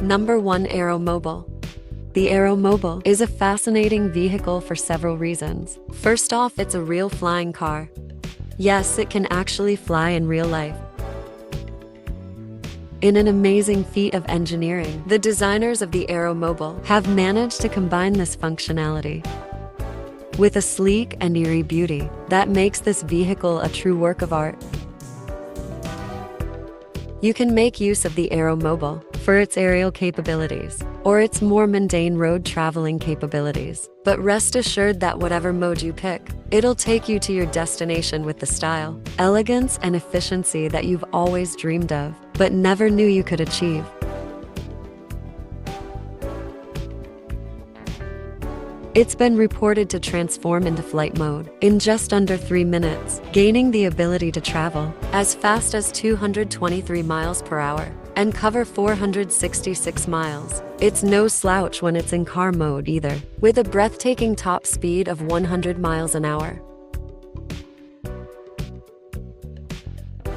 Number 1. Aeromobile. The Aeromobile is a fascinating vehicle for several reasons. First off, it's a real flying car. Yes, it can actually fly in real life. In an amazing feat of engineering, the designers of the Aeromobile have managed to combine this functionality with a sleek and eerie beauty that makes this vehicle a true work of art. You can make use of the Aeromobile for its aerial capabilities or its more mundane road traveling capabilities. But rest assured that whatever mode you pick, it'll take you to your destination with the style, elegance, and efficiency that you've always dreamed of, but never knew you could achieve. It's been reported to transform into flight mode in just under 3 minutes, gaining the ability to travel as fast as 223 miles per hour and cover 466 miles. It's no slouch when it's in car mode either, with a breathtaking top speed of 100 miles an hour.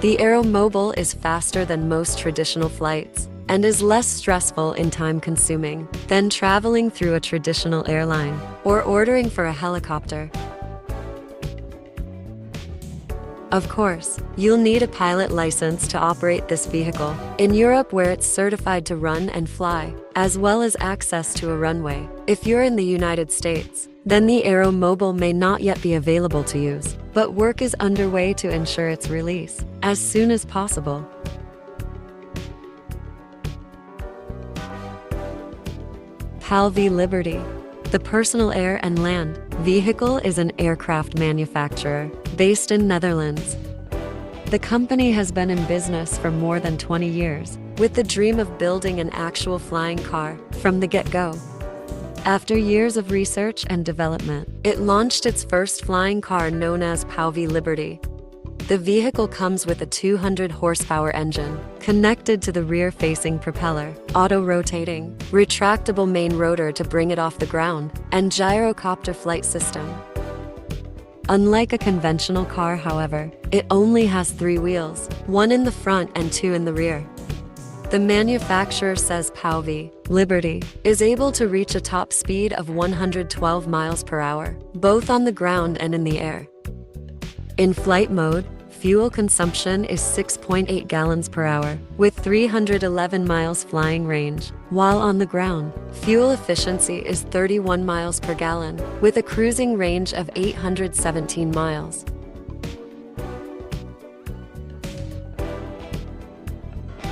The Aeromobile is faster than most traditional flights and is less stressful and time-consuming than traveling through a traditional airline or ordering for a helicopter. Of course, you'll need a pilot license to operate this vehicle in Europe, where it's certified to run and fly, as well as access to a runway. If you're in the United States, then the Aeromobile may not yet be available to use, but work is underway to ensure its release as soon as possible. PAL-V Liberty. The personal air and land vehicle is an aircraft manufacturer based in Netherlands. The company has been in business for more than 20 years, with the dream of building an actual flying car from the get-go. After years of research and development, it launched its first flying car known as PAL-V Liberty. The vehicle comes with a 200-horsepower engine connected to the rear-facing propeller, auto-rotating, retractable main rotor to bring it off the ground, and gyrocopter flight system. Unlike a conventional car, however, it only has 3 wheels, 1 in the front and 2 in the rear. The manufacturer says PAL-V Liberty is able to reach a top speed of 112 miles per hour, both on the ground and in the air. In flight mode, fuel consumption is 6.8 gallons per hour, with 311 miles flying range, while on the ground, fuel efficiency is 31 miles per gallon, with a cruising range of 817 miles.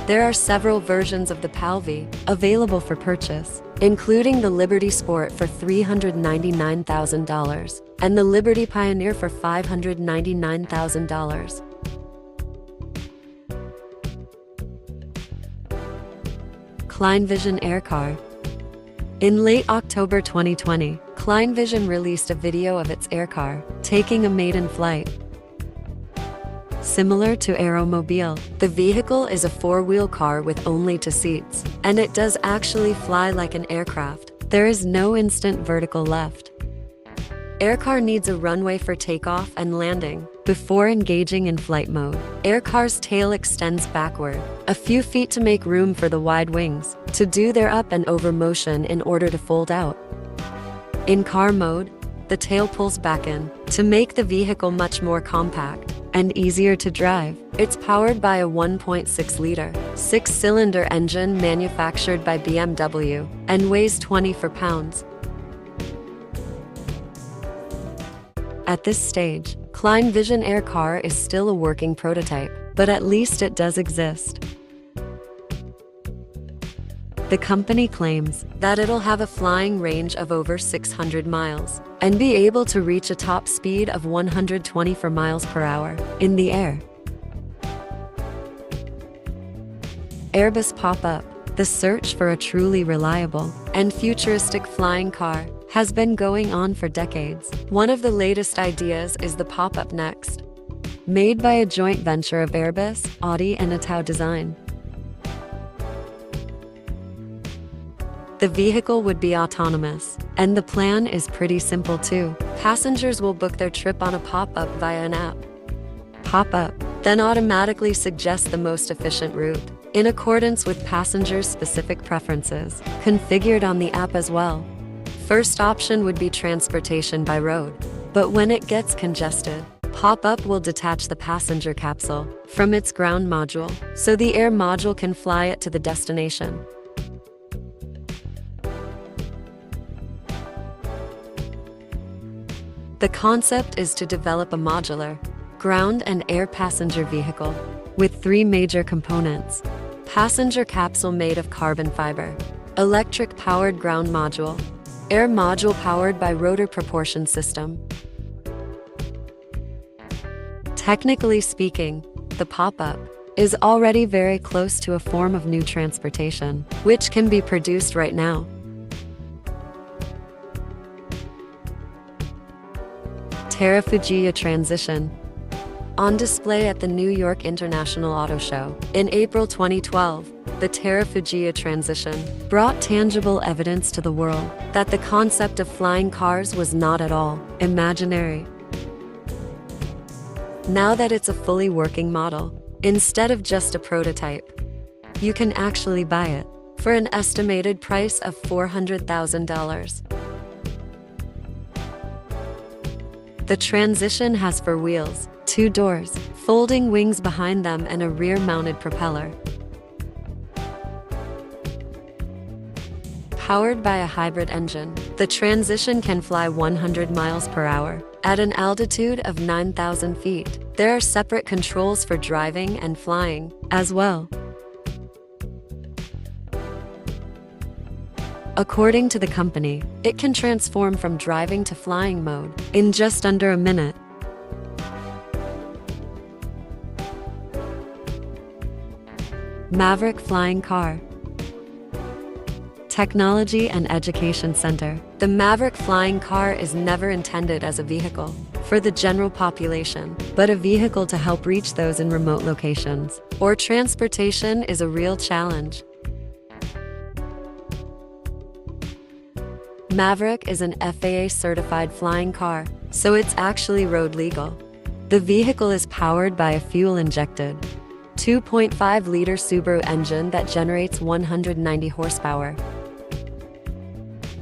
There are several versions of the PAL-V available for purchase, including the Liberty Sport for $399,000 and the Liberty Pioneer for $599,000. ClineVision Aircar. In late October 2020, ClineVision released a video of its aircar taking a maiden flight. Similar to Aeromobile, the vehicle is a 4-wheel car with only 2 seats, and it does actually fly like an aircraft. There is no instant vertical lift. Aircar needs a runway for takeoff and landing before engaging in flight mode. Aircar's tail extends backward a few feet to make room for the wide wings to do their up and over motion in order to fold out. In car mode, the tail pulls back in to make the vehicle much more compact and easier to drive. It's powered by a 1.6-liter, 6-cylinder engine manufactured by BMW and weighs 24 pounds. At this stage, ClineVision Aircar is still a working prototype, but at least it does exist. The company claims that it'll have a flying range of over 600 miles and be able to reach a top speed of 124 miles per hour in the air. Airbus Pop-Up. The search for a truly reliable and futuristic flying car has been going on for decades. One of the latest ideas is the Pop-Up Next, made by a joint venture of Airbus, Audi, and Atau Design. The vehicle would be autonomous, and the plan is pretty simple too. Passengers will book their trip on a pop-up via an app. Pop-up then automatically suggests the most efficient route in accordance with passengers' specific preferences, configured on the app as well. First option would be transportation by road, but when it gets congested, Pop-Up will detach the passenger capsule from its ground module, so the air module can fly it to the destination. The concept is to develop a modular, ground and air passenger vehicle with 3 major components: passenger capsule made of carbon fiber, electric-powered ground module, air module powered by rotor propulsion system. Technically speaking, the Pop-Up is already very close to a form of new transportation, which can be produced right now. Terrafugia Transition. On display at the New York International Auto Show in April 2012, the Terrafugia Transition brought tangible evidence to the world that the concept of flying cars was not at all imaginary. Now that it's a fully working model, instead of just a prototype, you can actually buy it for an estimated price of $400,000. The Transition has 4 wheels, 2 doors, folding wings behind them, and a rear-mounted propeller. Powered by a hybrid engine, the Transition can fly 100 miles per hour at an altitude of 9,000 feet. There are separate controls for driving and flying as well. According to the company, it can transform from driving to flying mode in just under a minute. Maverick Flying Car. Technology and Education Center. The Maverick Flying Car is never intended as a vehicle for the general population, but a vehicle to help reach those in remote locations, or transportation is a real challenge. Maverick is an FAA-certified flying car, so it's actually road legal. The vehicle is powered by a fuel-injected 2.5-liter Subaru engine that generates 190 horsepower.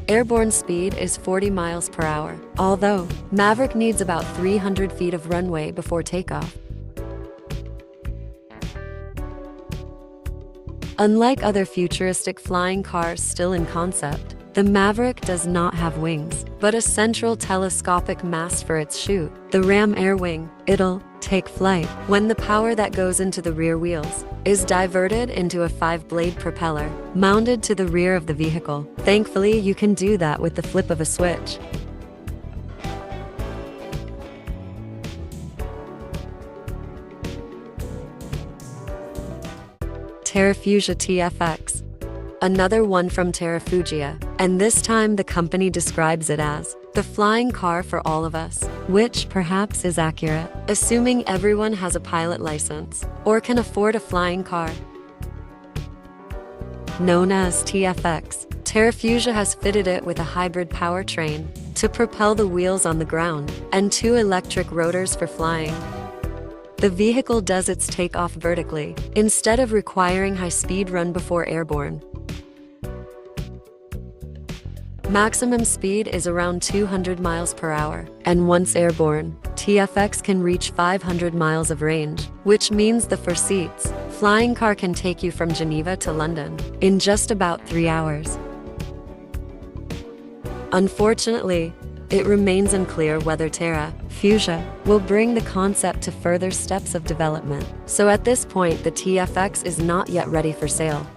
Airborne speed is 40 miles per hour, although Maverick needs about 300 feet of runway before takeoff. Unlike other futuristic flying cars still in concept, the Maverick does not have wings, but a central telescopic mast for its chute, the Ram Air Wing. It'll take flight when the power that goes into the rear wheels is diverted into a 5-blade propeller mounted to the rear of the vehicle. Thankfully, you can do that with the flip of a switch. Terrafugia TFX. Another one from Terrafugia, and this time the company describes it as the flying car for all of us, which perhaps is accurate, assuming everyone has a pilot license or can afford a flying car. Known as TFX, Terrafugia has fitted it with a hybrid powertrain to propel the wheels on the ground and 2 electric rotors for flying. The vehicle does its takeoff vertically, instead of requiring high-speed run before airborne. Maximum speed is around 200 miles per hour, and once airborne, TFX can reach 500 miles of range, which means the 4 seats flying car can take you from Geneva to London in just about 3 hours. Unfortunately, it remains unclear whether Terrafugia will bring the concept to further steps of development, so at this point the TFX is not yet ready for sale.